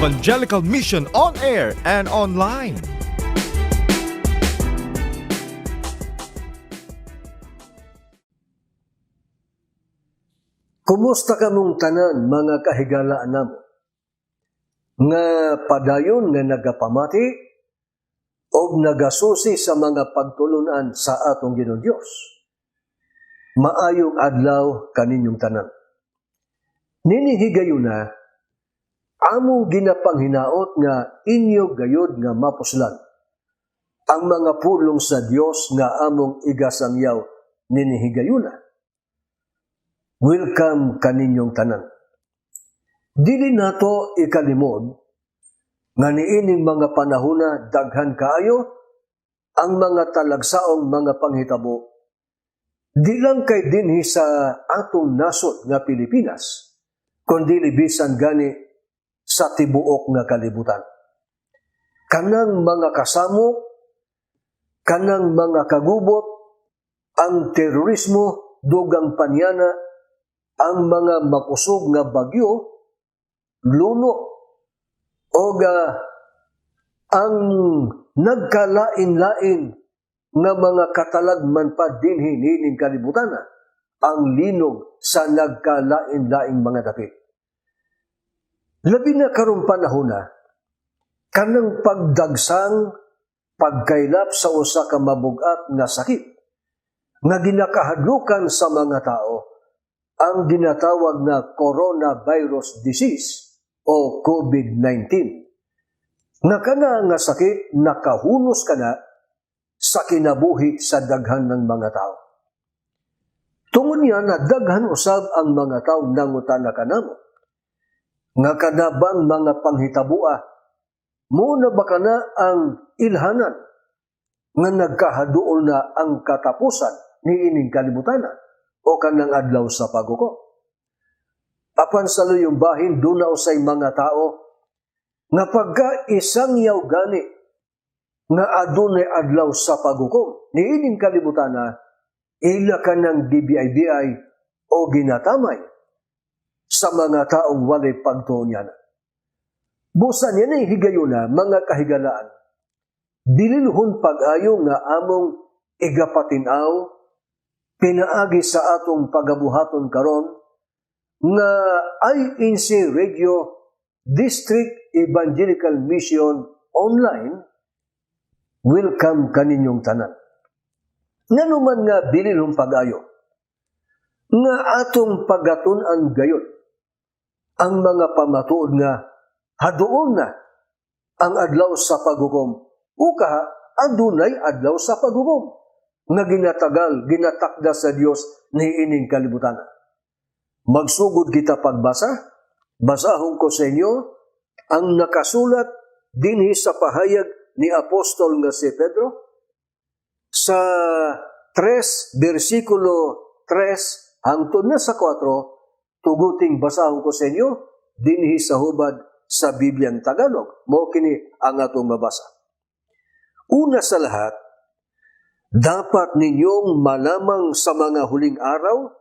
Evangelical Mission on air and online. Kumusta kamong tanan mga kahigalaan namo? Nga padayon nga nagapamati o nagasusi sa mga pagtulunan sa atong Ginoong Dios. Maayong adlaw kaninyong tanan. Ninihigayuna, among ginapanghinaot nga inyo gayod nga mapuslan ang mga pulong sa Dios nga among igasangyaw ninihigayuna. Welcome kaninyong tanan. Dili nato ikalimod nga niining mga panahona daghan kaayo ang mga talagsaong mga panghitabo. Di lang kay dinhi sa atong nasod nga Pilipinas, kundi bisan gani sa tibuok nga kalibutan. Kanang mga kasamo, kanang mga kagubot, ang terorismo, dugang panyana, ang mga makusog nga bagyo, luno, o ang nagkalain-lain nga mga katalagman pa dinhi nining kalibutan, ang linog sa nagkalain-laing mga dapit. Labi na karong panahona, kanang pagdagsang pagkailap sa usa ka mabugat nga sakit nga ginakahadlukan sa mga tao, ang ginatawag na coronavirus disease o COVID-19. Nga kana nga sakit nakahunos kana sa kinabuhi sa daghan ng mga tao. Tungod niya na daghan usab ang mga tao nangutana kanamo. Nga kanabang mga panghitabua, muna ba kana ang ilhanan nga nagkahaduol na ang katapusan ni ining kalibutan o kanang adlaw sa paghukom? Apan sa luyong bahin, doon na usay mga tao nga pagka isang yaw gani nga adunay adlaw sa paghukom ni ining kalibutan, ila ka ng DBI o ginatamay sa mga taong walay pagtuon niya. Busan yan ay higayuna, mga kahigalaan. Dililuhon pag-ayo nga among igapatinaw, pinaagi sa atong pagabuhaton karon nga INC Radio District Evangelical Mission Online. Welcome kaninyong tanan. Nganuman nga bililhong pag-ayo, nga atong pagatun-an gayon, ang mga pamatuod nga haduol na ang adlaw sa paghukom, ukaha adunay adlaw sa paghukom, nga ginatakda sa Dios ni ining kalibutan. Magsugod kita pagbasa, basahon ko sa inyo ang nakasulat dinhi sa pahayag ni Apostol nga si Pedro sa 3 versikulo 3 hangtod na sa 4, tuguting basahon ko sa inyo dinhi sa hubad sa Bibliang Tagalog. Mao kini ang atong mabasa. Una sa lahat, dapat ninyong malamang sa mga huling araw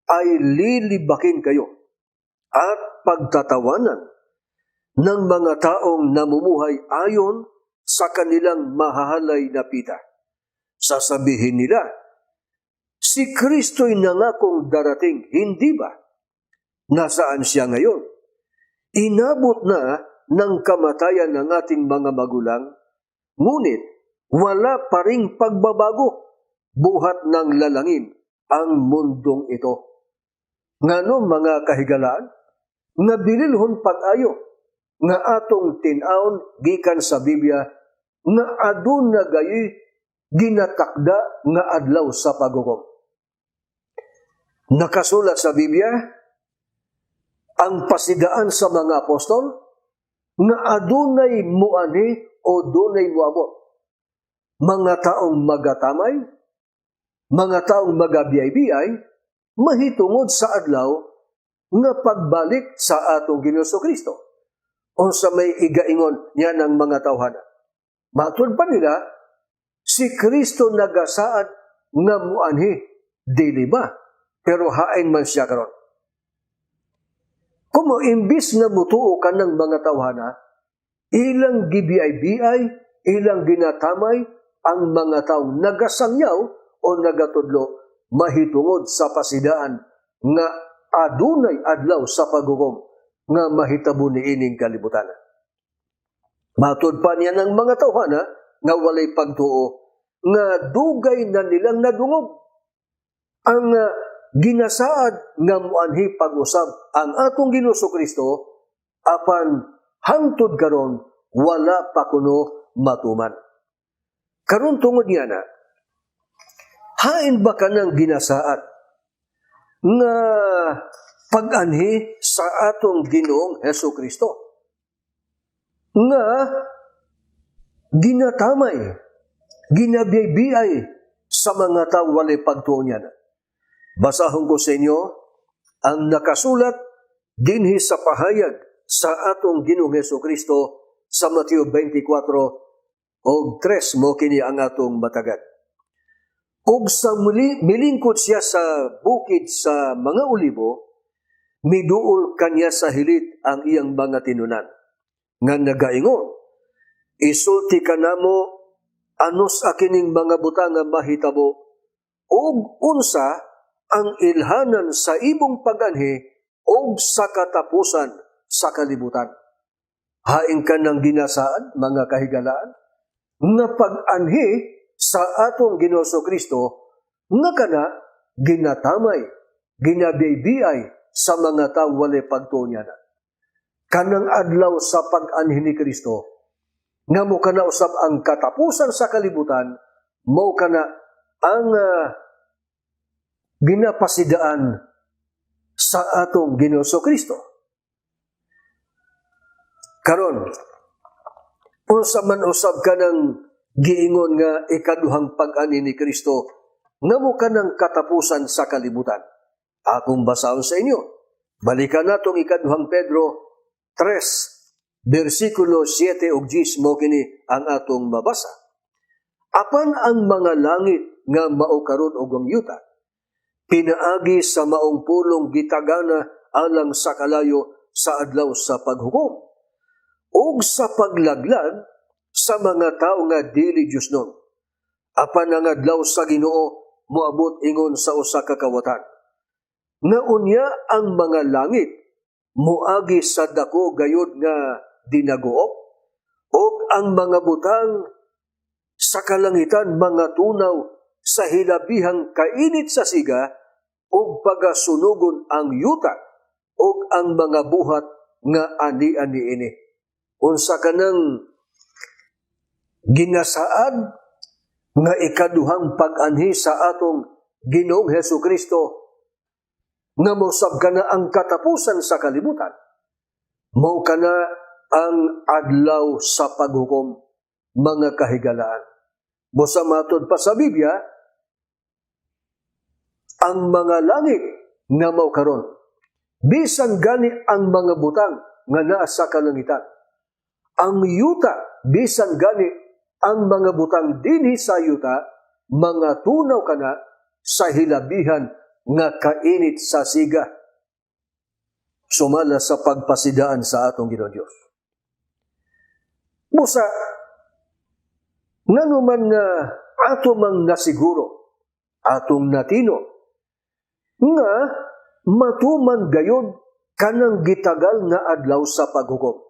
ay lilibakin kayo at pagtatawanan ng mga taong namumuhay ayon sa kanilang mahahalay na pita. Sasabihin nila, si Kristo'y nangakong darating, hindi ba? Nasaan siya ngayon? Inabot na ng kamatayan ng ating mga magulang, ngunit wala pa ring pagbabago, buhat ng lalangin ang mundong ito. Ngano mga kahigalaan, nga bililhon pag-ayo, nga atong tinaon gikan sa Biblia, nga aduna gayoy ginatakda nga adlaw sa paghukom. Nakasulat sa Biblia ang pasidaan sa mga apostol nga adunay muani o dunay muabot. Mga taong magatamay, mga taong magabiyay-biyay, mahitungod sa adlaw nga pagbalik sa atong Ginoong Kristo. O sa may igaingon niya ng mga tawhana. Matod pa nila, si Kristo nagasaad nga muanhi, dili ba? Pero hain man siya karon. Kumo imbis nga mutuo ka ng mga tawhana, ilang gibiyay-biyay, ilang ginatamay ang mga taong nagasangyaw o nagatudlo mahitungod sa pasidaan nga adunay adlaw sa paghukom nga mahitabo ni ining kalibutan. Matud pa niya ng mga tawhana nga walay pagtuo nga dugay na nilang nadungog ang ginasaad nga muanhi pag-usab ang atong Ginoo Kristo apan hangtod karon wala pa kuno matuman. Karon tungod niya na, hain ba ka ng ginasaad nga pag-anhi sa atong Ginoong Hesus Kristo? Nga ginatamay, ginabiyay-biyay sa mga taong walay pagtuo niya na. Basahon ko sa inyo ang nakasulat dinhi sa pahayag sa atong Ginoong Hesus Kristo sa Mateo 24 og 3 mo kini ang atong matagad. Ug sa muli milingkod siya sa bukid sa mga olibo, miduol kanya sa hilit ang iyang mga tinunan. Nga nagaingon, isulti ka namo anos akining mga butang nga mahitabo ug unsa ang ilhanan sa ibong pag-anhi ug sa katapusan sa kalibutan. Hain ka ng ginasaan, mga kahigalaan, nga pag-anhi sa atong Ginoo Kristo nga kana ginatamay, ginabiyay sa mga taong walay pagtuo niya na. Kanang adlaw sa pag-anhi ni Kristo, nga mo kana usab ang katapusan sa kalibutan, mo kana ang ginapasidaan sa atong Ginoo Kristo. Karon, unsa man usab ka ng giingon nga ikaduhang pag-ani ni Kristo, nga mo ka ng katapusan sa kalibutan. Akong basahon sa inyo. Balikan natong ikaduhang Pedro 3, versikulo 7 ug 10 mo kini ang atong mabasa. Apan ang mga langit nga mao karon og ang yuta, pinaagi sa maong pulong gitagana alang sa kalayo sa adlaw sa paghukom, ug sa paglaglag sa mga tao nga dili Dios nun. Apan ang adlaw sa Ginoo moabot ingon sa usa ka kawatan. Nga unya ang mga langit moagi sa dako gayud nga dinaguop, ug ang mga butang sa kalangitan mga tunaw sa hilabihang kainit sa siga, ug pagasunugon ang yuta ug ang mga buhat nga ani-ani ini. Unsa kanang ginasaad nga ikaduhang pag-anhi sa atong Ginoong Hesus Kristo nga mausab kana ang katapusan sa kalibutan. Mao kana ang adlaw sa paghukom, mga kahigalaan. Busa matod pa sa Biblia, ang mga langit nga mao karon, bisan gani ang mga butang nga naa sa kalangitan. Ang yuta, bisan gani ang mga butang dinhi sa yuta, mga tunaw kana sa hilabihan nga kainit sa siga. Sumala sa pagpasidaan sa atong Ginoo Dios. Busa, nanuman nga ato mang nasiguro, atong natino, nga matuman gayod kanang gitagal nga adlaw sa paghukom.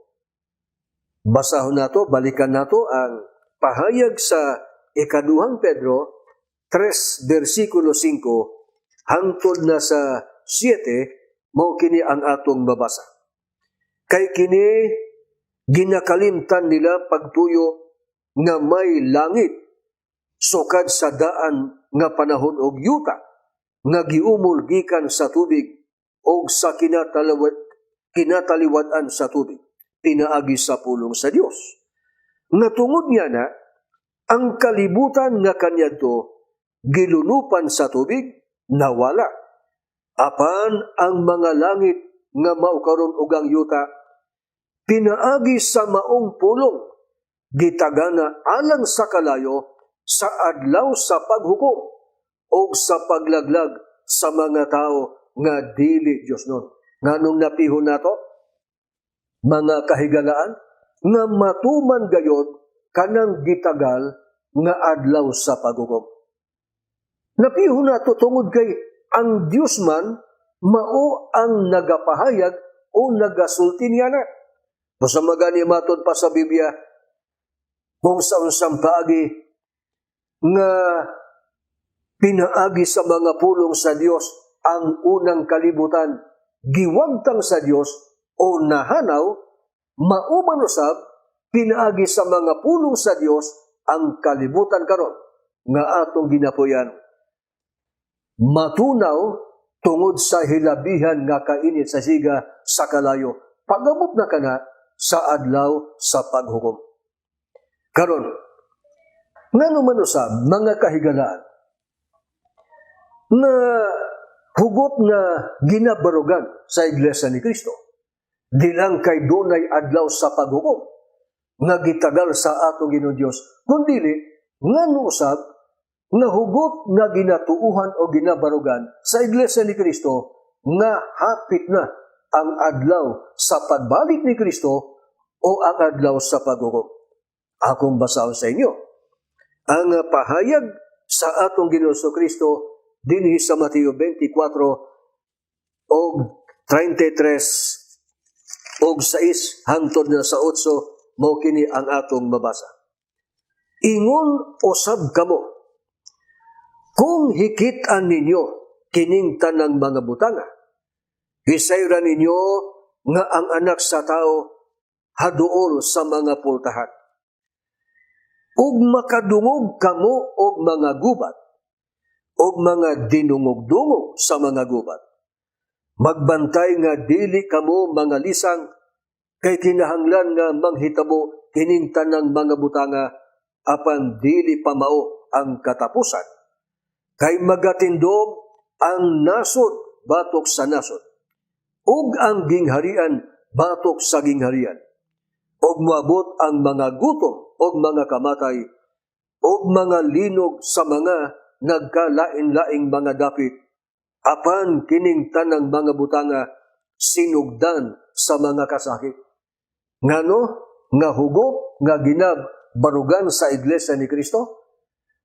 Basahon nato, balikan nato ang pahayag sa ikaduhang Pedro 3, versikulo 5, hangtod na sa 7, mao kini ang atong babasa. Kay kini ginakalimtan nila pagtuyo nga may langit sukad sa daan nga panahon og yuta nga giumol gikan sa tubig og sa kinataliwad-an sa tubig pinaagi sa pulong sa Dios. Nga tungod niya na ang kalibutan nga kaniadto gilunupan sa tubig nawala. Apan ang mga langit nga maukaron og ang yuta pinaagi sa maong pulong gitagana alang sa kalayo sa adlaw sa paghukom o sa paglaglag sa mga tao nga dili Dios nun. Nganong napihon nato, mga kahigalaan, nga matuman gayon kanang gitagal nga adlaw sa paghukom. Napihon nato tungod kay ang Dios man mao ang nagapahayag o nagasulti niya na. Basta magani matod pa sa Biblia, kung saan paagi nga pinaagi sa mga pulong sa Dios ang unang kalibutan, giwagtang sa Dios o nahanaw, mauman usab pinaagi sa mga pulong sa Dios ang kalibutan karon nga atong ginapuyan. Matunaw tungod sa hilabihan nga kainit sa siga sa kalayo, pagamot na kana sa adlaw sa paghukom. Karon, ngano man usab mga kahigalaan na hugot nga ginabarugan sa Iglesia ni Cristo. Di lang kay dunay adlaw sa paghukom nga gitagal sa atong Ginoong Dios, kundi ngano usab nga hugot nga ginatuuhan o ginabarugan sa Iglesia ni Cristo nga hapit na ang adlaw sa pagbalik ni Cristo o ang adlaw sa paghukom. Akong basahon sa inyo ang pahayag sa atong Ginoong Kristo dinhi sa Mateo 24 og 33 og 6 hangtod na sa 8 mao kini ang atong mabasa. Ingon usab kamo, kung hikit-an ninyo kining tanang mga butanga, hisayran ninyo nga ang anak sa tao haduol sa mga pultahan. Ug makadungog kamo og mga gubat, og mga dinungog-dungog sa mga gubat. Magbantay nga dili kamo mga lisang, kay kinahanglan nga manghitabo kining tanang mga butanga, apan dili pa mao ang katapusan. Kay magatindog ang nasod batok sa nasod, ug ang gingharian batok sa gingharian, ug moabot ang mga gutom ug mga kamatay, ug mga linog sa mga nagkalain-laing mga dapit, apan kining tanang mga butanga sinugdan sa mga kasakit. Ngano nga hugot nga ginabarugan sa Iglesia ni Cristo?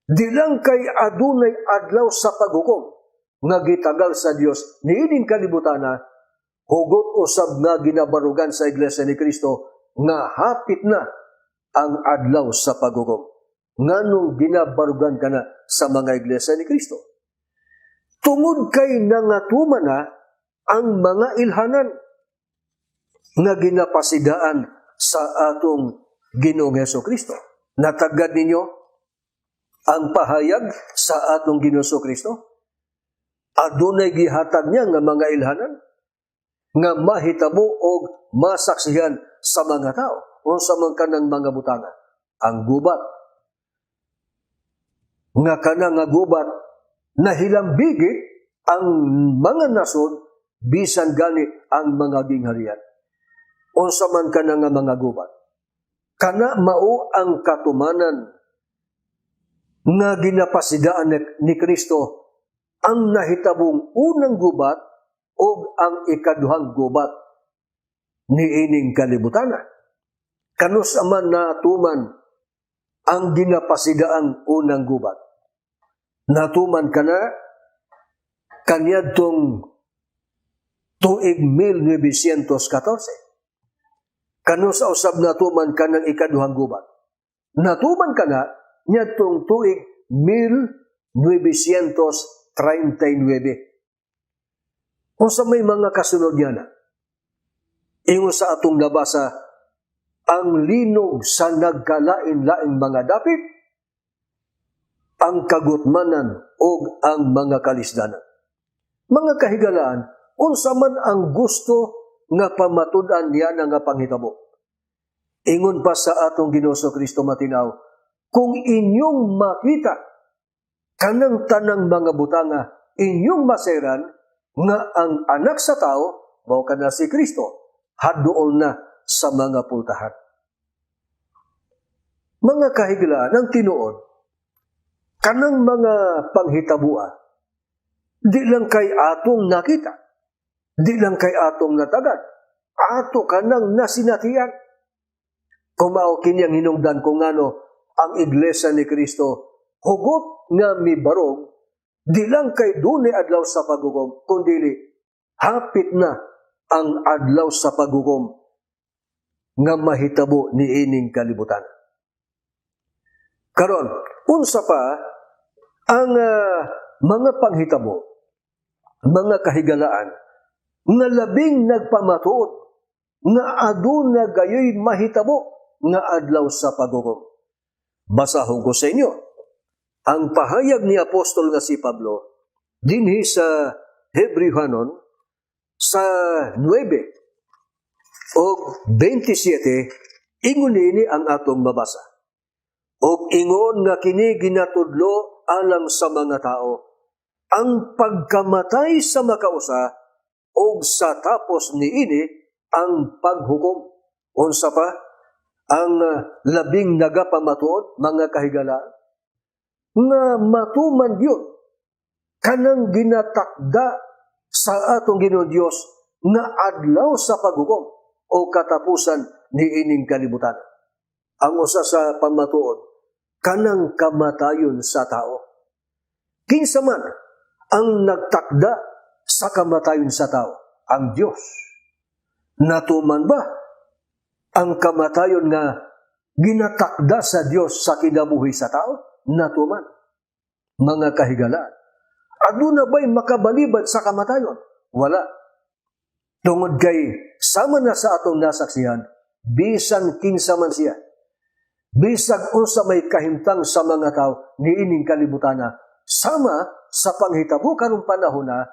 Di lang kay adunay adlaw sa paghukom nga gitagal sa Dios niining kalibutana, hugot usab nga ginabarugan sa Iglesia ni Cristo nga hapit na ang adlaw sa paghukom. Nganong ginabarugan ka na sa mga Iglesia ni Cristo? Tungod kay nangatuman na ang mga ilhanan nga ginapasidaan sa atong Ginoong Hesukristo. Natagad ninyo ang pahayag sa atong Ginoong Kristo? Adunay gihatag niya nga mga ilhanan nga mahitabo og masaksihan sa mga tao o sa mga kanang mga butanga. Ang gubat nga kanang nga gubat nahilambigit ang mga nasod bisan gani ang mga gingharian. Unsa man kana nga mga gubat, kana mao ang katumanan nga ginapasidaan ni Kristo ang nahitabong unang gubat o ang ikaduhang gubat niining kalibutana. Kanus man natuman ang ginapasidaang unang gubat. Natuman kana kaniadtong tuig 1914. Kanus usab natuman kanang ikaduhang gubat. Natuman kana niadtong tuig 1939. Unsa may mga kasunod niya na? Ingon sa atong nabasa, ang linog sa nagkalain-laing mga dapit, ang kagutmanan o ang mga kalisdanan. Mga kahigalaan, unsa man ang gusto nga pamatud-an niya na nga panghitabo. Ingon pa sa atong Ginoo Kristo matinaw, kung inyong makita kanang tanang mga butanga, inyong maseran nga ang anak sa tao, mao kana si Kristo, haduol na sa mga pultahan. Mga kahigalaan, ang tinuod, kanang mga panghitabua, di lang kay atong nakita, di lang kay atong natagad, ato ka nang nasinatian. Kumao kini ang hinungdan kung ano ang Iglesia ni Kristo, hugot nga mibarog, di lang kay dunay adlaw sa paghukom, kundi hapit na ang adlaw sa paghukom nga mahitabo ni ining kalibutan. Karon, unsa pa ang mga panghitabo, mga kahigalaan nga labing nagpamatuod nga aduna gayoy mahitabo nga adlaw sa paghukom. Basahon ko sa inyo ang pahayag ni Apostol nga si Pablo dinhi sa Hebrewhanon sa 9 o 27, ingon ini ang atong mabasa. Og ingon nga kini ginatudlo alang sa mga tao ang pagkamatay sa makausa og sa tapos niini ang paghukom. Unsa pa ang labing nagapamatuod, mga kahigalaan, nga matuman yun kanang ginatakda sa atong Ginoong Dios nga adlaw sa paghukom o katapusan ni ining kalibutan. Ang usa sa pamatuod, kanang kamatayon sa tao. Kinsa man ang nagtakda sa kamatayon sa tao? Ang Dios. Natuman ba ang kamatayon nga ginatakda sa Dios sa kinabuhi sa tao? Natuman. Mga kahigalaan, aduna ba'y makabalibad sa kamatayon? Wala. Tungod kay sama na sa atong nasaksihan, bisan kinsa man siya, bisag unsa may kahimtang sa mga tao niining kalibutana, sama sa panghitabo karong panahon na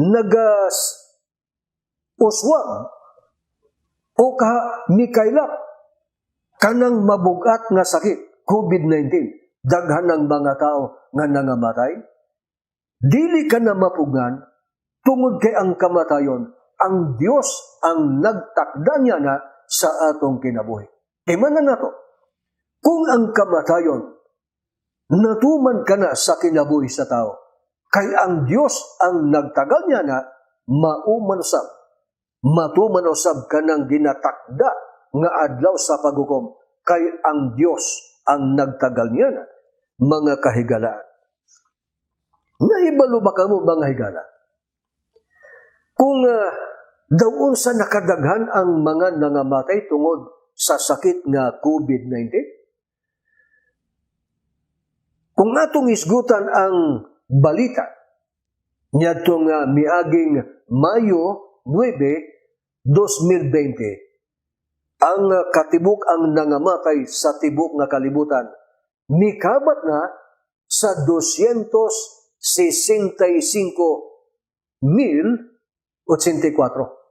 nga uswag o mikaylap kanang mabugat nga sakit, COVID-19, daghan ng mga tao nga nangamatay, dili ka na mapugan tungod kay ang kamatayon, ang Dios ang nagtakda niya na sa atong kinabuhi. Imanan nato, kung ang kamatayon natuman ka na sa kinabuhi sa tao, kay ang Dios ang nagtagal niya na matuman usab ka ng ginatakda nga adlaw sa paghukom, kay ang Dios ang nagtagal niya na, mga kahigalaan. Naibalo ba kamo, mga higala? Kung daw sa nakadaghan ang mga nangamatay tungod sa sakit nga COVID-19, kung atong isgutan ang balita niyadtong miaging Mayo 9, 2020, ang katibuk ang nangamatay sa tibok nga kalibutan mikabat na sa 265,084.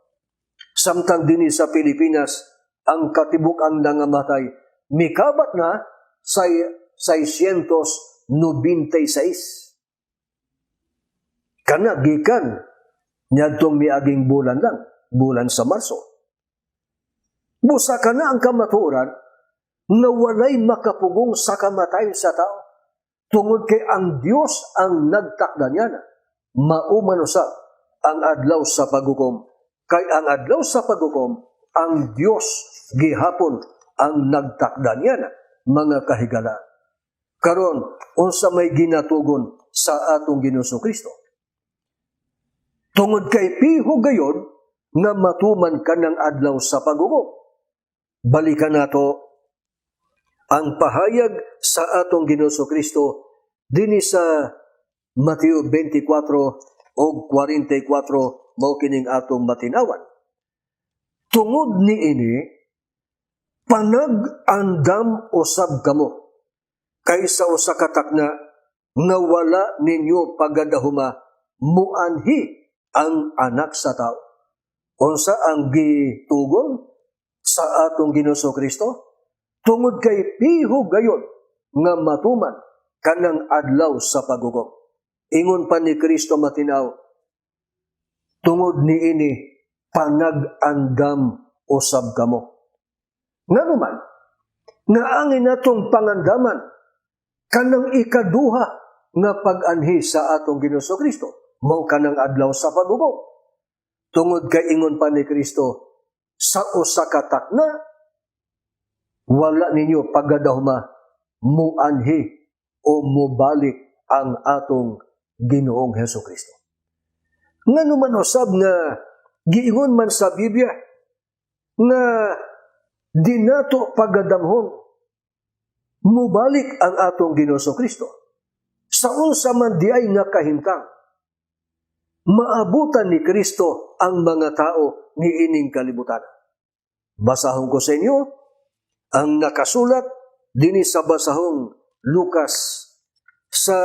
Samtang dinhi sa Pilipinas, ang katibuk ang nangamatay mikabat na sa 696. Kana gikan niyadtong miaging bulan lang, bulan sa Marso. Busa ka na ang kamatuoran na walay makapugong sa kamatayon sa tao. Tungod kay ang Dios ang nagtakda niya na mauman usab ang adlaw sa paghukom. Kay ang adlaw sa paghukom, ang Dios gihapon ang nagtakda niya na, mga kahigalaan. Karon, unsa may ginatugon sa atong Ginoong Kristo? Tungod kay piho gayon nga matuman ka ng adlaw sa paghukom. Balikan nato ang pahayag sa atong Ginoong Kristo dinhi sa Mateo 24 o 44, mao kining atong matinawan. Tungod niini, panag-andam usab kamo kaysa usa ka takna nga wala ninyo pagadahuma muanhi ang anak sa tao. Unsa ang gitugon sa atong Ginoong Kristo? Tungod kay piho gayon nga matuman kanang adlaw sa paghukom. Ingon pa ni Kristo matinaw, tungod niini panag-andam usab kamo. Nga naman, nga angin natong pangandaman kanang ikaduha nga pag-anhi sa atong Ginoong Kristo. mao kanang adlaw sa pagugong. Tungod kay ingon pa ni Kristo, sa usa ka takna, wala ninyo paggadahuma muanhi o mubalik ang atong Ginoong Hesukristo. Ngano man usab nga giingon man sa Biblia nga di nato paggadamhon mubalik ang atong Ginoo Kristo. Sa unsa man di ay nga kahimtang, maabutan ni Kristo ang mga tao ni ining kalibutan. Basahon ko sa inyo ang nakasulat dinhi sa basahong Lucas sa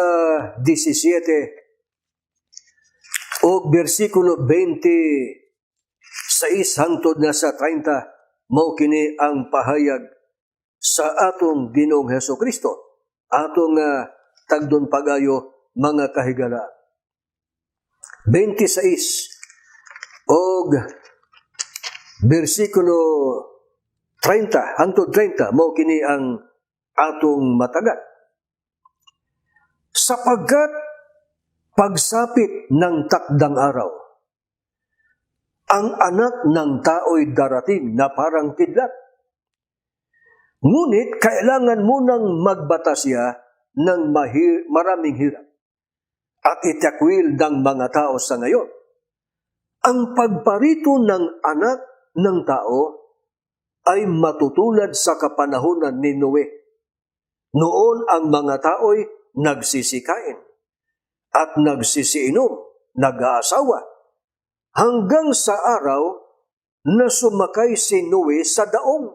17 o bersikulo 26 hangtod na sa 30, mao kini ang pahayag sa atong Ginoong Hesukristo, atong tagdon pagayo mga kahigala. 26 og bersikulo 30 hangtod 30, mao kini ang atong matagat. Sapagkat pagsapit ng takdang araw, ang anak ng tao'y darating na parang kidlat. Ngunit kailangan munang magbatasya ng maraming hirap at itakwil ng mga tao sa ngayon. Ang pagparito ng anak ng tao ay matutulad sa kapanahunan ni Noe. Noon ang mga tao'y nagsisikain at nagsisiinom, nag-aasawa, hanggang sa araw na sumakay si Noe sa daong.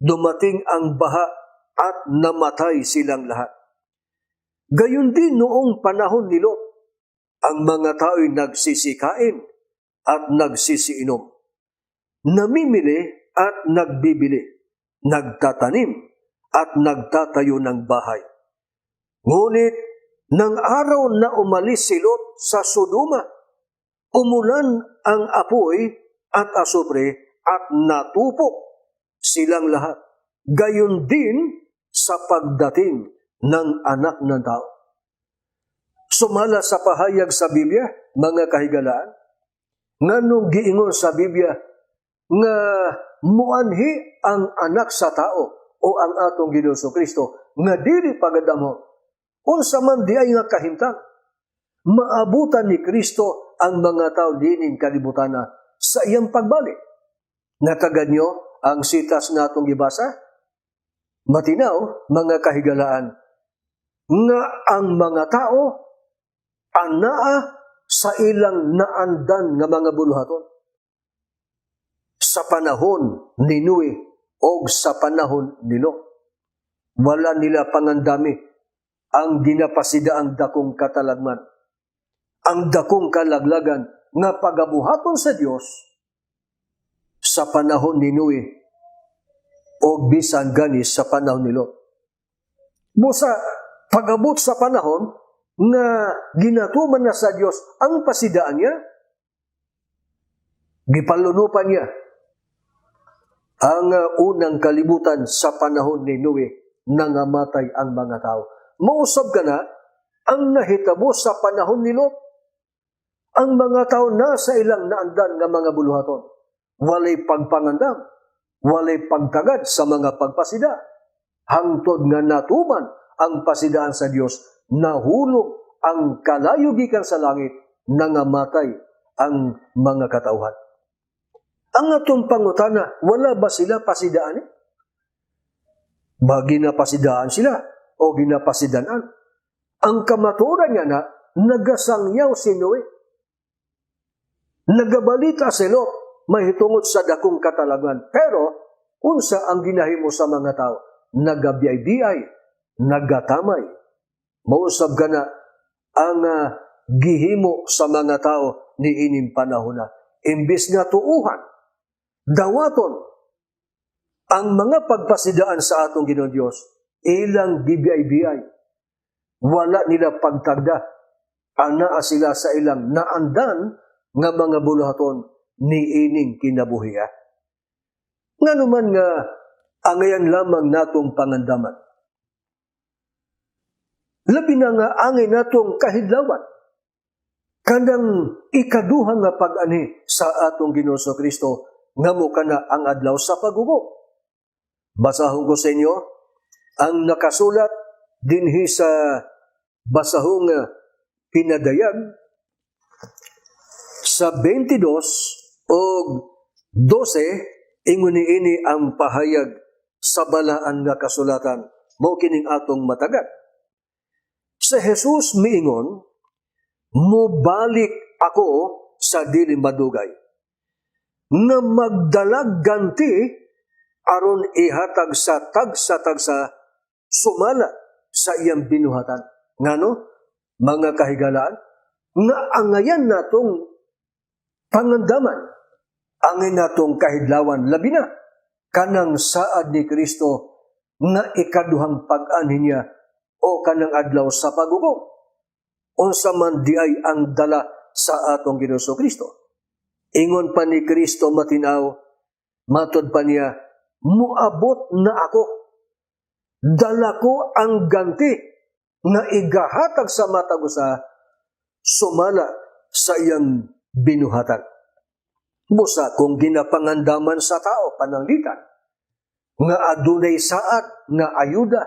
Dumating ang baha at namatay silang lahat. Gayon din noong panahon ni Lot, ang mga tao'y nagsisikain at nagsisiinom, namimili at nagbibili, nagtatanim at nagtatayo ng bahay. Ngunit nang araw na umalis si Lot sa Sodoma, umulan ang apoy at asupre at natupok silang lahat. Gayon din sa pagdating ng anak ng tao. Sumala sa pahayag sa Biblia, mga kahigalaan, nganong giingon sa Biblia nga muanhi ang anak sa tao o ang atong Ginoo Kristo nga dili pagadamhon. Unsa man di ay nga kahimtang, maabutan ni Kristo ang mga tao dining kalibutan sa iyang pagbalik. Natagad nyo ang sitas natong gibasa? Matinaw, mga kahigalaan, nga ang mga tao anaa sa ilang naandan nga mga buluhaton. Sa panahon ni Noe o sa panahon ni Lot, wala nila pangandami ang ginapasida ang dakong katalagman, ang dakong kalaglagan nga pagabuhaton sa Dios sa panahon ni Noe o bisan ganis sa panahon ni Lot. Busa pagabot sa panahon nga ginatuman na sa Dios ang pasidaan niya, gipalunupan niya ang unang kalibutan sa panahon ni Noe, nangamatay ang mga tao. Mausab ka na, ang nahitabo sa panahon ni Lot, ang mga tao nasa ilang naandan nga mga buluhaton. Walay pagpangandam, walay pagtagad sa mga pagpasida. Hangtod nga natuman ang pasidaan sa Dios, nahulog ang kalayo gikan sa langit, nangamatay ang mga katauhan. Ang atong pangutana, wala ba sila pasidaan? Ba ginapasidaan sila o ginapasidanan? Ang kamaturan niya na, nagasangyaw si Noe. Nagabalita si Lot, mahitungod sa dakong katalagan. Pero, unsa ang ginahimo sa mga tao? Nagabiyay-biyay, nagatamay. Mausab ka na ang gihimo sa mga tao ni ining panahon na. Imbis nga tuuhan, dawaton, ang mga pagpasidaan sa atong Ginoong Diyos, ilang gibiyay-biyay. Wala nila pagtagda. Anaa sila sa ilang naandan nga mga buluhaton ni ining kinabuhiya. Nga naman nga, angayan lamang natong pangandaman. Labi na nga angay natong kahidlawan. kanang ikaduha nga pag-ani sa atong Ginoo Kristo ngamo kana ang adlaw sa paghukom. Basahon ko sa inyo ang nakasulat dinhi sa basahong pinadayag sa 22 o 12 ingon niini ang pahayag sa balaan nga kasulatan mao kining atong matagat. Sa Jesus miingon, mubalik ako sa dili madugay nga magdalag ganti aron ihatag sa tagsa sumala sa iyang binuhatan. Ngano? Mga kahigalaan nga angayan natong pangandaman, angay natong kahidlawan labi na kanang saad ni Kristo nga ikaduhang pag-anhi niya o kanang adlaw sa paghukom. Unsa man di ay ang dala sa atong Ginoo Kristo. Ingon pa ni Kristo matinaw, matod pa niya, muabot na ako. Dala ko ang ganti nga igahatag sa matag usa sumala sa iyang binuhatan. Busa kung ginapangandaman sa tao pananglitan nga adunay saad nga ayuda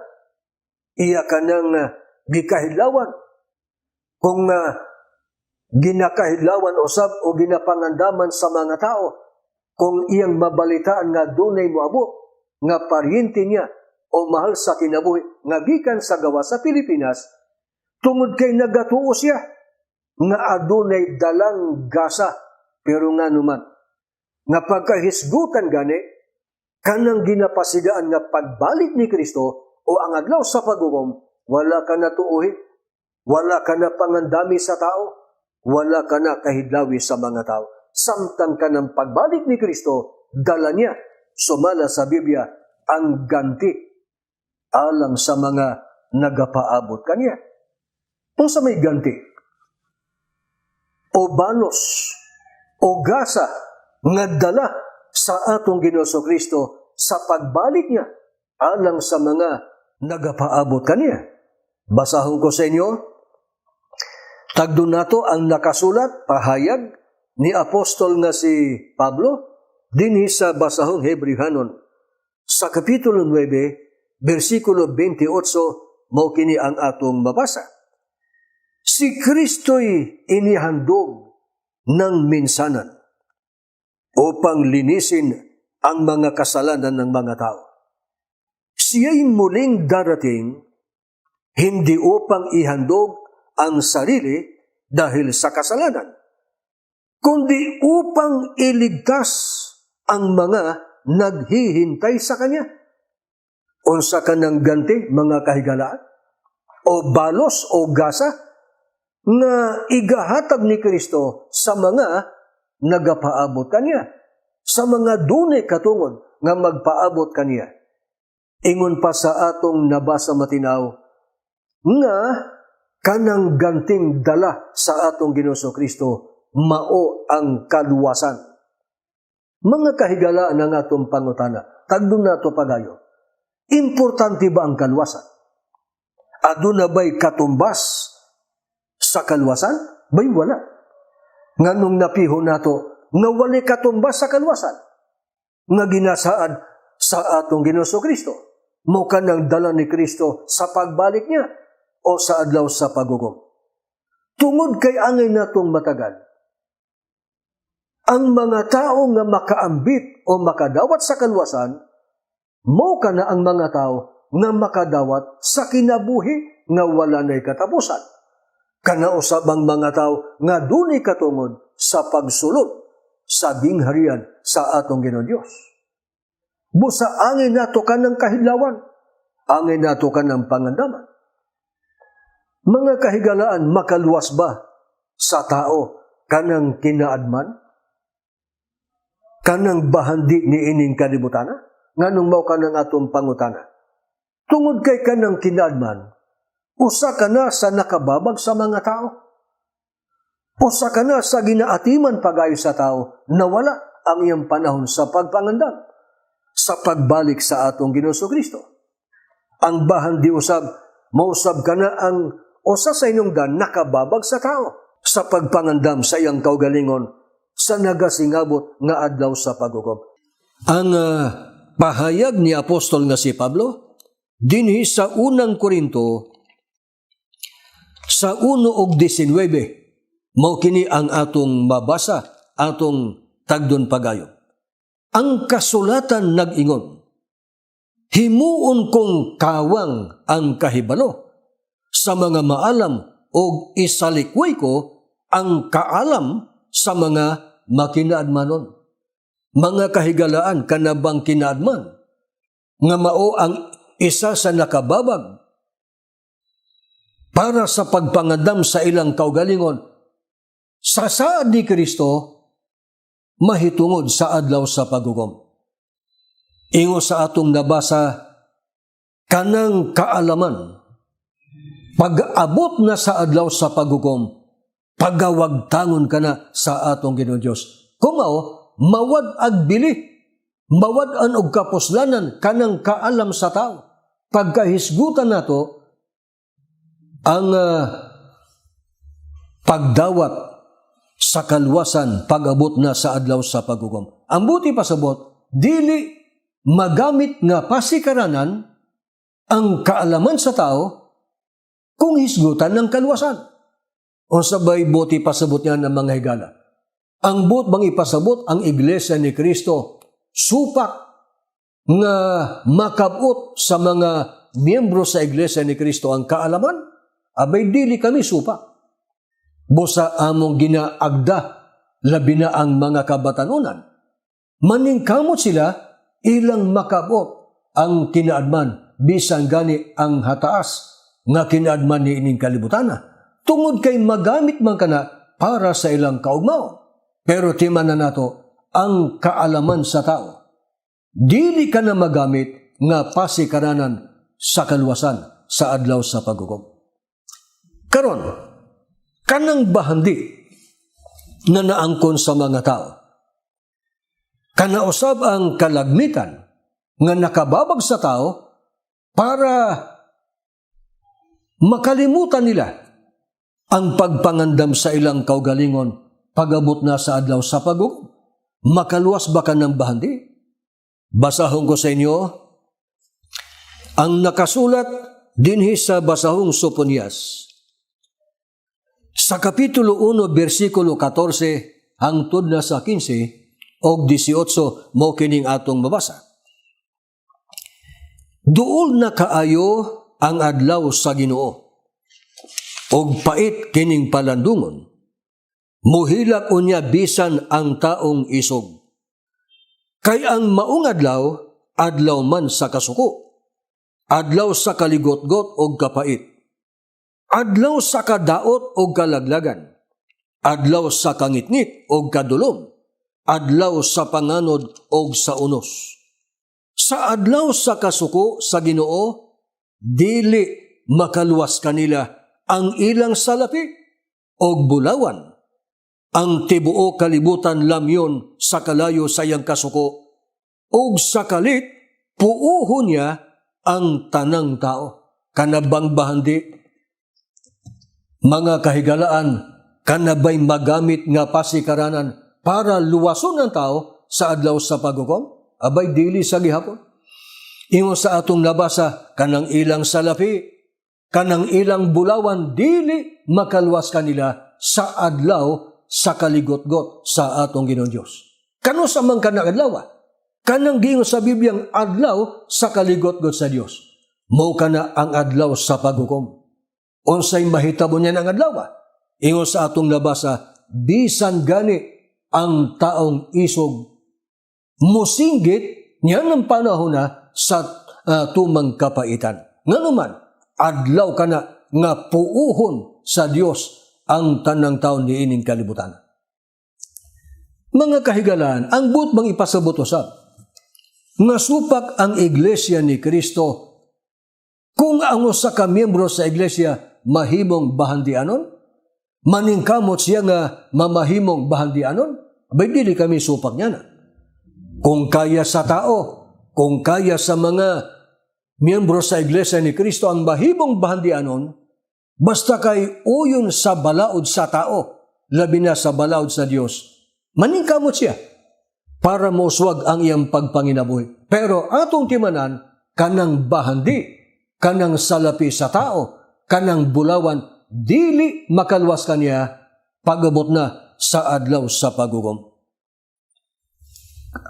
iya kanang gikahidlawan kung ginakahidlawan usab o ginapangandaman sa mga tao kung iyang mabalitaan nga dunay moabot nga paryente niya o mahal sa kinabuhi nga gikan sa gawa sa Pilipinas tungod kay nagatuo siya nga adunay dalang gasa pero nga naman nga pagkahisgutan gani kanang ginapasidaan nga pagbalik ni Kristo o ang adlaw sa paghukom wala ka na tuuhi, wala ka na pangandami sa tao, wala ka na kahidlawi sa mga tao. Samtang ka ng pagbalik ni Kristo, dala niya, sumala sa Biblia, ang ganti alang sa mga nagapaabot kaniya. Kung sa may ganti, o banos, o gasa, nga dala sa atong Ginoo Kristo sa pagbalik niya alang sa mga nagapaabot kaniya. Basahon ko sa inyo, tagdo nato ang nakasulat, pahayag ni Apostol nga si Pablo, dinhi sa basahong Hebrehanon, sa Kapitulo 9, versikulo 28, mao kini ang atong mabasa. Si Kristo'y inihandog ng minsanan upang linisin ang mga kasalanan ng mga tao. Siya'y muling darating hindi upang ihandog ang sarili dahil sa kasalanan, kundi upang iligtas ang mga naghihintay sa Kanya. Unsa ka ng ganti, mga kahigalaan, o balos o gasa, nga igahatag ni Kristo sa mga nagapaabot Kanya, sa mga dunay katungod nga magpaabot Kanya. Ingon pa sa atong nabasa matinaw, nga kanang ganting dala sa atong Ginoo Kristo, mao ang kaluwasan. Mga kahigalaan ng atong pangutana, tagdon nato pagayo. Importante ba ang kaluwasan? Aduna ba'y katumbas sa kaluwasan? Ba'y wala. Nganong napiho nato, nga wali katumbas sa kaluwasan. Nga ginasaad sa atong Ginoo Kristo. Mao kanang dala ni Kristo sa pagbalik niya o sa adlaw sa paghukom. Tungod kay angay natong matagal, ang mga tao nga makaambit o makadawat sa kaluwasan, mao kana ang mga tao nga makadawat sa kinabuhi nga wala na'y katapusan. Kana usab ang mga tao nga dunay katungod sa pagsulod sa gingharian sa atong Ginoo Dios. Busa angay nato kanang kahidlawan, angay nato kanang pangandaman. Mga kahigalaan, makaluwas ba sa tao kanang kinaadman? Kanang bahandi ni ining kalibutana? Nganong mao kanang atong pangutana? Tungod kay kanang kinaadman, usa ka na sa nakababag sa mga tao. Usa ka na sa ginaatiman pagayo sa tao na wala ang iyang panahon sa pagpangandam, sa pagbalik sa atong Ginoo Kristo. Ang bahandi usab, mausab ka na ang usa sa inungdan nakababag sa tao. sa pagpangandam sa iyang kaugalingon sa nagasingabot nga adlaw sa paghukom. Ang pahayag ni Apostol nga si Pablo dinhi sa unang Korinto sa 1:19 mao kini ang atong mabasa, atong tagdon pagayon. Ang kasulatan nag-ingon, himuon kong kawang ang kahibalo sa mga maalam o isalikway ko ang kaalam sa mga makinaadmanon. Mga kahigalaan kanabang kinaadman, nga mao ang isa sa nakababag para sa pagpangandam sa ilang kaugalingon sa saad ni Kristo mahitungod sa adlaw sa paghukom. Ingo sa atong nabasa, kanang kaalaman, pag-abot na sa adlaw sa paghukom, pagawagtangon ka na sa atong Ginoong Diyos. Kung mao, mawad ag bili, mawad-an og kapuslanan kanang kaalam sa tao. Pagkahisgutan nato ang pagdawat sa kalwasan pag-abot na sa adlaw sa paghukom. Ang buti pasabot, dili magamit nga pasikaranan ang kaalaman sa tao kung hisgutan ng kalwasan. O sabay buti pasabot niya ng mga higala. Ang buot bang ipasabot ang Iglesia ni Kristo supak nga makabot sa mga miyembro sa Iglesia ni Kristo ang kaalaman? Abay dili kami supak. Busa among ginaagda labi na ang mga kabatanunan. Maningkamot sila ilang makabot ang kinaadman bisan gani ang hataas nga kinaadman ni ining kalibutana. Tungod kay magamit man kana para sa ilang kaugmaon. Pero timanan nato ang kaalaman sa tao. Dili ka na magamit nga pasikaranan sa kalwasan sa adlaw sa paghukom. Karon, kanang bahandi na naangkon sa mga tao. Kanausab ang kalagmitan nga nakababag sa tao para makalimutan nila ang pagpangandam sa ilang kaugalingon pag-abot na sa adlaw sa paghukom. Makaluwas ba ka ng bahandi? Basahon ko sa inyo ang nakasulat dinhi sa basahong Soponias. Sa Kapitulo 1, versikulo 14, hangtod na sa 15 o 18, mo kining atong mabasa. Duol na kaayo ang adlaw sa Ginoo, og pait kining palandungon. Muhilak unya bisan ang taong isog. Kay ang maong adlaw, adlaw man sa kasuko, adlaw sa kaligotgot og kapait, adlaw sa kadaot o kalaglagan, adlaw sa kangitngit o kadulom, adlaw sa panganod o sa unos. Sa adlaw sa kasuko sa Ginoo, dili makaluwas kanila ang ilang salapi o bulawan. Ang tibuo kalibutan lamyon sa kalayo sa iyang kasuko, o sa kalit puuho niya ang tanang tao. Kanabang bahandi, mga kahigalaan, kanabay magamit nga pasikaranan para luwason ang tao sa adlaw sa paghukom? Abay dili sa gihapon. Ingon sa atong nabasa, kanang ilang salapi, kanang ilang bulawan, dili makaluwas kanila sa adlaw sa kaligotgot sa atong Ginoong Diyos. Kano sa man kanang adlaw? Kanang giingon sa Bibliang adlaw sa kaligotgot sa Dios. Mao kana ang adlaw sa paghukom. Unsay mahitabo niya ng adlaw? Ingon sa atong nabasa, bisan gani ang taong isog, musinggit niya ng panahon na sa tumang kapaitan. Nga naman, adlaw kana nga puuhon sa Dios ang tanang taon ni ining kalibutan. Mga kahigalaan, ang buot bang ipasabot usab nga supak ang Iglesia ni Kristo kung ang usa ka miyembro sa Iglesia mahimong bahandianon? Maningkamot siya nga mamahimong bahandianon? Abay dili kami supak niya na. Kung kaya sa tao, kung kaya sa mga miyembro sa Iglesia ni Kristo ang mahimong bahandianon, Basta kay uyon sa balaod sa tao, labi na sa balaod sa Dios, maningkamot siya para mauswag ang iyang pagpanginabuhi. Pero atong timanan, kanang bahandi, kanang salapi sa tao, kanang bulawan, dili makalwas kaniya pagabot na sa adlaw sa pagugom.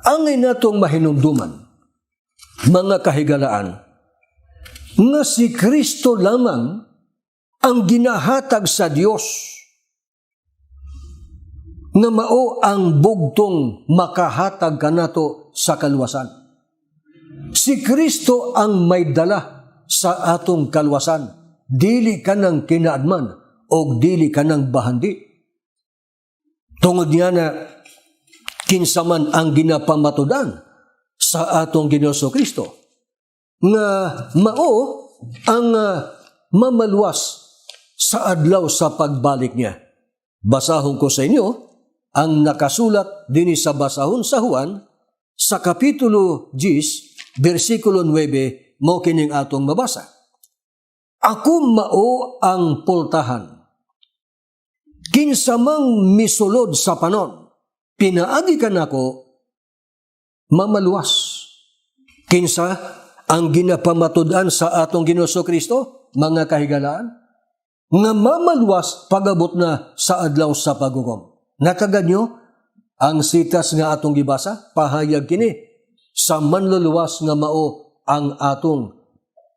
Angay natong mahinumduman, mga kahigalaan, nga si Kristo lamang ang ginahatag sa Dios nga mao ang bugtong makahatag kanato sa kalwasan. Si Kristo ang may dala sa atong kalwasan, dili kanang kinaadman o dili kanang bahandi. Tungod niya na kinsaman ang ginapamatudan sa atong Ginoo Kristo nga mao ang mamaluwas sa adlaw sa pagbalik niya. Basahon ko sa inyo ang nakasulat din sa basahon sa Juan sa kapitulo 10, versikulo 9, mo kining atong mabasa. Ako mao ang pultahan. Kinsamang misulod sa panon, pinaagi ka nako, mamaluwas. Kinsa ang ginapamatudan sa atong Ginoo Kristo, mga kahigalaan, nga mamaluwas pagabot na sa adlaw sa pagugom. Nakagad nyo ang sitas nga atong gibasa, pahayag kini, sa manluluwas nga mao ang atong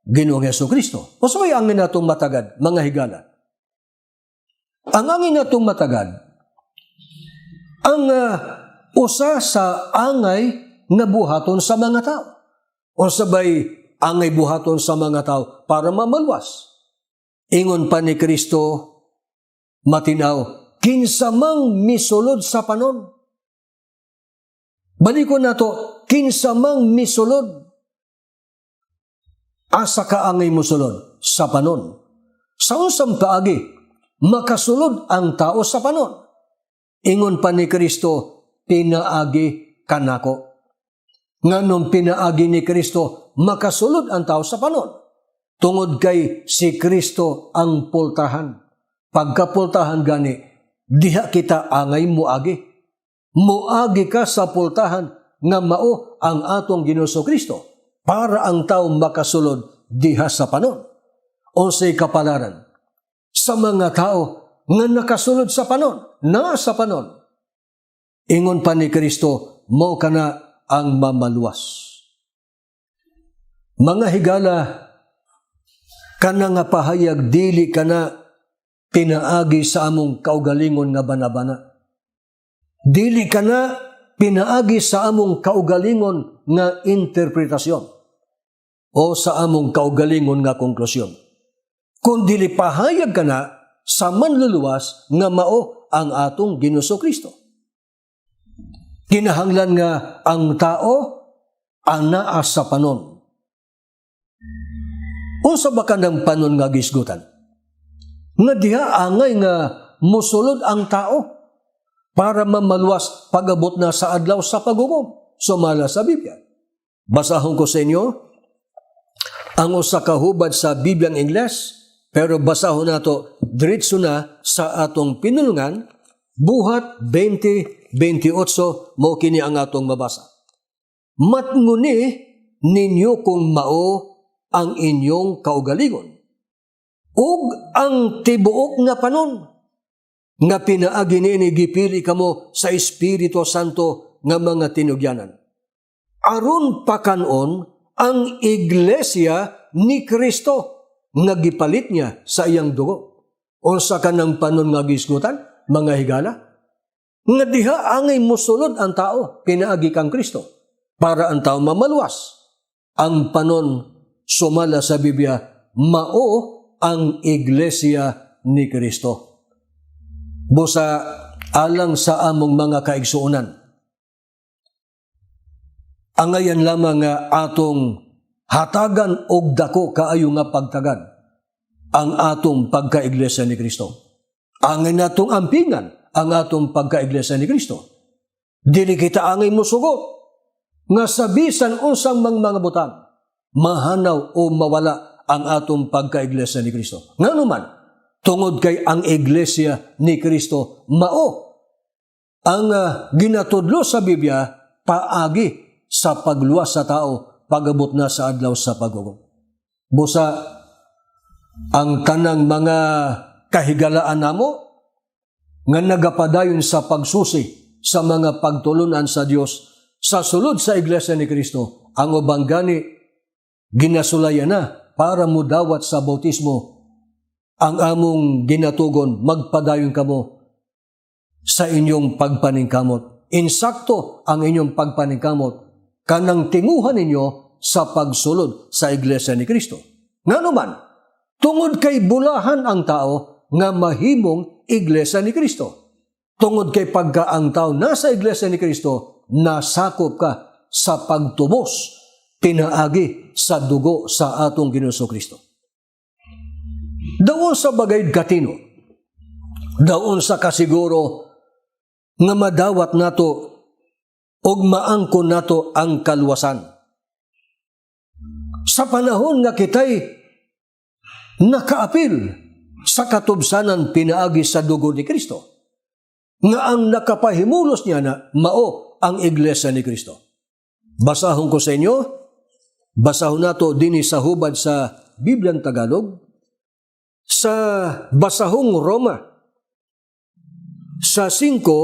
Ginoong Kristo. Usoy ang natong matagad, mga higala. Ang angin natong matagad, ang usa sa angay nga buhaton sa mga tao. O sabay angay buhaton sa mga tao para mamaluwas. Ingon pa ni Kristo, matinaw, kinsamang misulod sa panon. Balikon nato, kinsamang misulod. Asa ka angay musulod? Sa panon. Sa unsang paagi, makasulod ang tao sa panon. Ingon pa ni Kristo, pinaagi kanako. Nganong pinaagi ni Kristo, makasulod ang tao sa panon. Tungod kay si Kristo ang pultahan. Pagkapultahan gani, diha kita angay muagi. Muagi ka sa pultahan nga mao ang atong Ginoo Kristo para ang tao makasulod diha sa panon. Unsay kapalaran sa mga tao nga nakasulod sa panon, naa sa panon. Ingon pa ni Kristo, mao kana ang mamaluwas. Mga higala, kana nga pahayag dili kana pinaagi sa among kaugalingon nga banabana. Dili kana pinaagi sa among kaugalingon nga interpretasyon o sa among kaugalingon nga konklusyon. Kundi pahayag kana sa manluluwas nga mao ang atong Ginoo Kristo. Kinahanglan nga ang tao anaa sa panon. Unsa ba kanang panon nga gisgutan? Nga diha angay nga musulod ang tao para mamaluwas pagabot na sa adlaw sa pagugom. Sumala sa Biblia. Basahon ko sa inyo ang usa ka hubad sa Bibliang Ingles, pero basahon nato diretso na sa atong pinulungan, buhat 20:28 mo kini ang atong mabasa. Matnguni ninyo kung mao ang inyong kaugalingon, ug ang tibuok nga panon, nga pinaagi ni gipili kamo sa Espiritu Santo nga mga tinugyanan. Aron pakanon ang iglesia ni Kristo, nga gipalit niya sa iyang dugo. Unsa kanang panon nga gisgutan, mga higala? Nga diha angay musulod ang tao, pinaagi kang Kristo, para ang tao mamaluwas. Ang panon, sumala sa Biblia, mao ang iglesia ni Kristo. Busa alang sa among mga kaigsuonan, angayan lamang nga atong hatagan og dako kaayo nga pagtagad ang atong pagkaiglesia ni Kristo. Angay natong ampingan ang atong pagkaiglesia ni Kristo. Dili kita angay musugot nga sa bisan unsang mga butang mahanaw o mawala ang atong pagkaiglesia ni Kristo. Nga naman, tungod kay ang iglesia ni Kristo mao ang ginatudlo sa Biblia paagi sa pagluwas sa tao pag-abot na sa adlaw sa paghukom. Busa ang tanang mga kahigalaan namo nga nagapadayon sa pagsusi sa mga pagtulunan sa Dios sa sulod sa iglesia ni Kristo, ang ubang gani ginasulayan na para mudawat sa bautismo ang among ginatugon, magpadayon kamo sa inyong pagpaningkamot. Insakto ang inyong pagpaningkamot kanang tinguhan ninyo sa pagsulod sa iglesia ni Kristo. Nga naman, tungod kay bulahan ang tao nga mahimong iglesia ni Kristo. Tungod kay pagka ang tao nasa iglesia ni Kristo, nasakop ka sa pagtubos, pinaagi sa dugo sa atong Ginoong Kristo. Daon sa bagay katino, daon sa kasiguro nga madawat nato og maangkon nato ang kaluwasan. Sa panahon nga kitay nakaapil sa katubsanan pinaagi sa dugo ni Kristo, nga ang nakapahimulos niya na mao ang iglesia ni Kristo. Basahon ko sa inyo, basahon nato dinhi sa hubad sa Bibliang Tagalog, sa basahong Roma, sa 5 o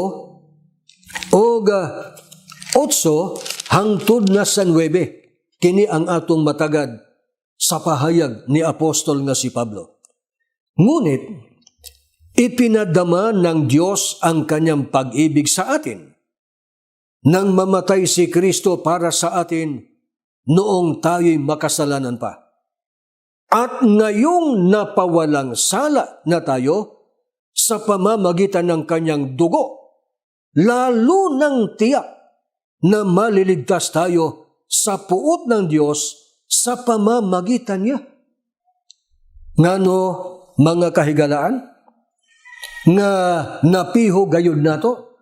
8 hangtod na sa 9, kini ang atong matagad sa pahayag ni Apostol nga si Pablo. Ngunit, ipinadama ng Diyos ang kanyang pag-ibig sa atin nang mamatay si Kristo para sa atin noong tayo'y makasalanan pa. At ngayong napawalang sala na tayo sa pamamagitan ng kanyang dugo, lalo nang tiyak na maliligtas tayo sa puot ng Diyos sa pamamagitan niya. Ngano, mga kahigalaan, nga napiho gayud nato,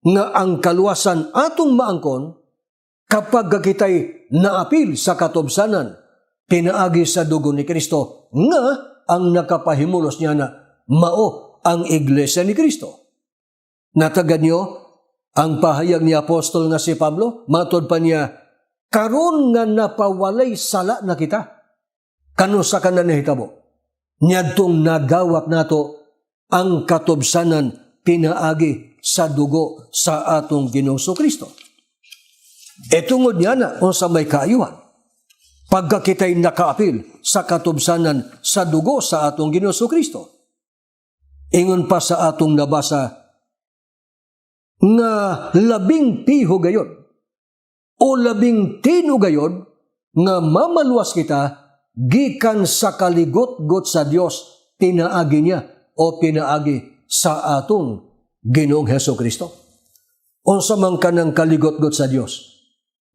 nga ang kaluwasan atong maangkon kapag kitay naapil sa katubsanan, pinaagi sa dugo ni Kristo, nga ang nakapahimulos niya na mao ang iglesia ni Kristo. Natagad niyo ang pahayag ni Apostol nga si Pablo, matod pa niya, karon nga napawalay sala na kita, kano sa kanan nahitabo, niyadtong nadawat nato ang katubsanan pinaagi sa dugo sa atong Ginoong Kristo. Etungod niya na o sa may kaayuhan, pagka kita'y nakaapil sa katubsanan sa dugo sa atong Ginoong Kristo. Ingon pa sa atong nabasa nga 15 gayon o 13 gayon nga mamaluwas kita gikan sa kaligot-got sa Dios pinaagi niya o pinaagi sa atong Ginoong Hesukristo. Unsa man kanang kaligot-got sa Dios,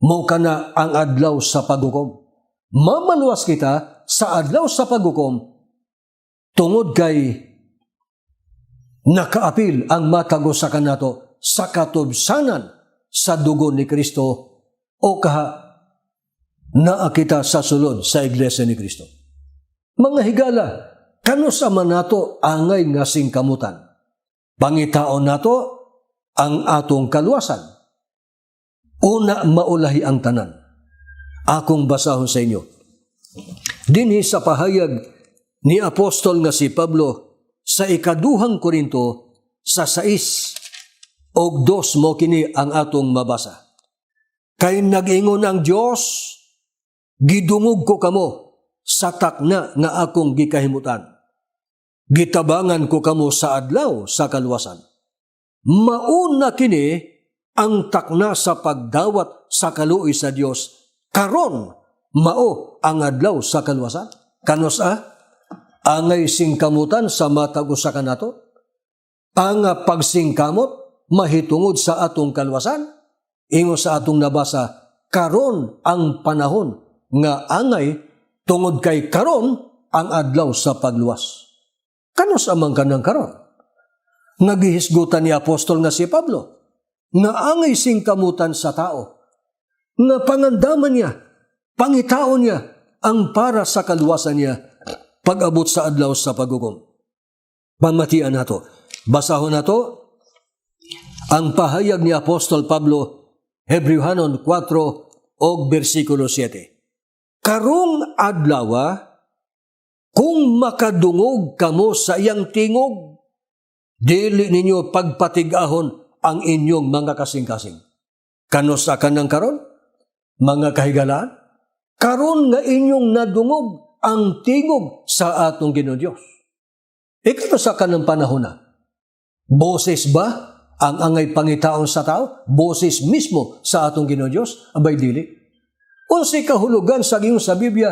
mao kana ang adlaw sa paghukom. Mamaluwas kita sa adlaw sa paghukom tungod kay nakaapil ang matagos sa kanato sa katubsanan sa dugo ni Kristo o kaha naa kita sa sulod sa iglesia ni Kristo. Mga higala, kano sa man nato angay nga singkamutan? Pangitaon nato ang atong kaluwasan. Una, maulahi ang tanan. Akong basahon sa inyo. Dinhi sa pahayag ni Apostol nga si Pablo sa 2 Korinto sa 6 og 2 mo kini ang atong mabasa. Kay nag-ingon ang Dios, gidungog ko kamo sa takna nga akong gikahimutan. Gitabangan ko kamo sa adlaw sa kaluwasan. Mauna kini ang takna sa pagdawat sa kaluoy sa Dios, karon mao ang adlaw sa kaluwasan. Kanos angay singkamutan sa matag usa kanato? Ang pagsingkamot mahitungod sa atong kaluwasan? Ingon sa atong nabasa, karon ang panahon nga angay tungod kay karon ang adlaw sa pagluwas. Kanos amang kanang karon? Nagihisgutan ni Apostol nga si Pablo, nga angay singkamutan sa tao, nga pangandaman niya, pangitaon niya, ang para sa kaluwasan niya, pag-abot sa adlaw sa paghukom. Pamatian nato. Basahon nato ang pahayag ni Apostol Pablo, Hebrewhanon 4 og bersikulo 7. Karong adlaw, kung makadungog kamo sa iyang tingog, dili ninyo pagpatigahon ang inyong mga kasing-kasing. Kanos ka ng karon? Mga kahigalaan? Karon nga inyong nadungog ang tingog sa atong Ginoo Dios. Ikaw ka ng panahon na. Boses ba ang angay pangitaon sa tao? Boses mismo sa atong Ginoo Dios? Abay dili. Unsay kahulugan sa giyon sa Biblia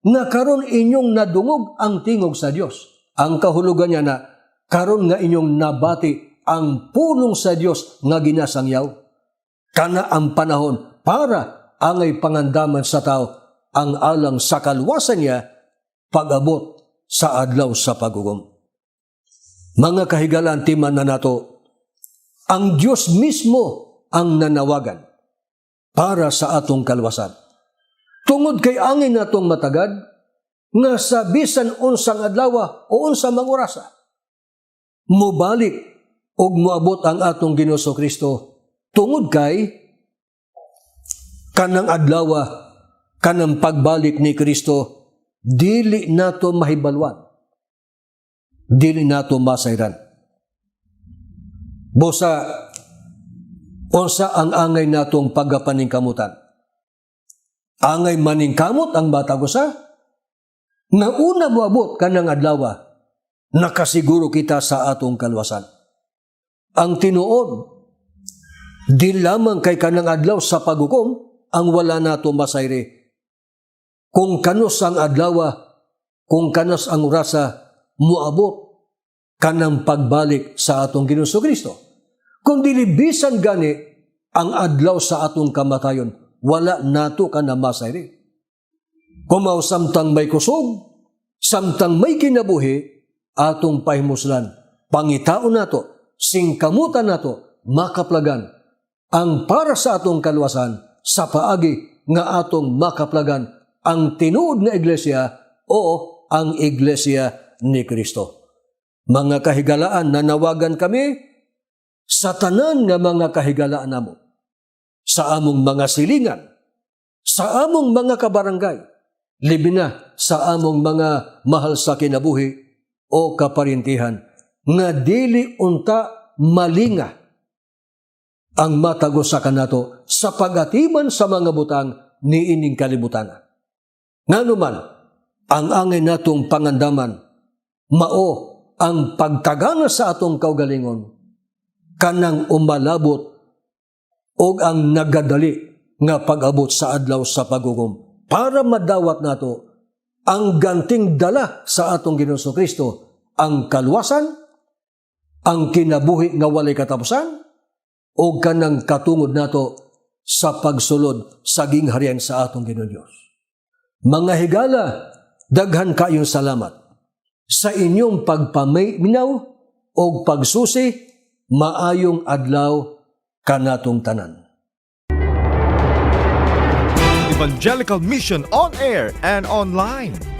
nga karon inyong nadungog ang tingog sa Dios? Ang kahulugan niya na karon nga inyong nabati ang pulong sa Dios nga ginasangyaw. Kana ang panahon para angay pangandaman sa tao ang alang sa kalwasan niya pag-abot sa adlaw sa pagugom. Mga kahigalaan timan na nato, ang Diyos mismo ang nanawagan para sa atong kalwasan. Tungod kay angin natong matagad, nga sa bisan unsang adlaw o unsang mangurasa, mubalik og moabot ang atong Ginoo Kristo tungod kay kanang adlaw, kanang pagbalik ni Kristo, dili nato mahibalwan, dili nato masayran. Bosa, unsa ang angay natong pagapaningkamutan? Angay maningkamot ang batag usa? Na una moabot kanang adlaw, nakasiguro kita sa atong kalwasan. Ang tinuod, di lamang kay kanang adlaw sa paghukom ang wala nato masayre. Kung kanos ang adlaw, kung kanos ang orasa, moabot kanang pagbalik sa atong Ginoo Kristo. Kung dili bisan gani ang adlaw sa atong kamatayon, wala nato ka na masayri. Kumaw samtang may kusog, samtang may kinabuhi, atong pahimuslan, pangitaon nato, singkamutan nato, makaplagan, ang para sa atong kalwasan, sa paagi nga atong makaplagan, ang tinuod na iglesia o ang iglesia ni Kristo. Mga kahigalaan, nanawagan kami sa tanan nga mga kahigalaan namo, sa among mga silingan, sa among mga kabarangay, libi na sa among mga mahal sa kinabuhi o kaparintihan, nga dili unta malinga ang matago sa kanato sa pagatiman sa mga butang ni ining kalibutan. Nganuman, ang angay natong pangandaman, mao ang pagtagana sa atong kaugalingon, kanang umalabot o ang nagadali nga pag-abot sa adlaw sa pagugom para madawat nato ang ganting dala sa atong Ginoo Kristo, ang kalwasan, ang kinabuhi nga walay katapusan, o kanang katungod nato sa pagsulod sa gingharian sa atong Ginoo Dios. Mga higala, daghan kayong salamat sa inyong pagpaminaw o pagsusi, maayong adlaw kanatong tanan. Evangelical Mission on Air and Online.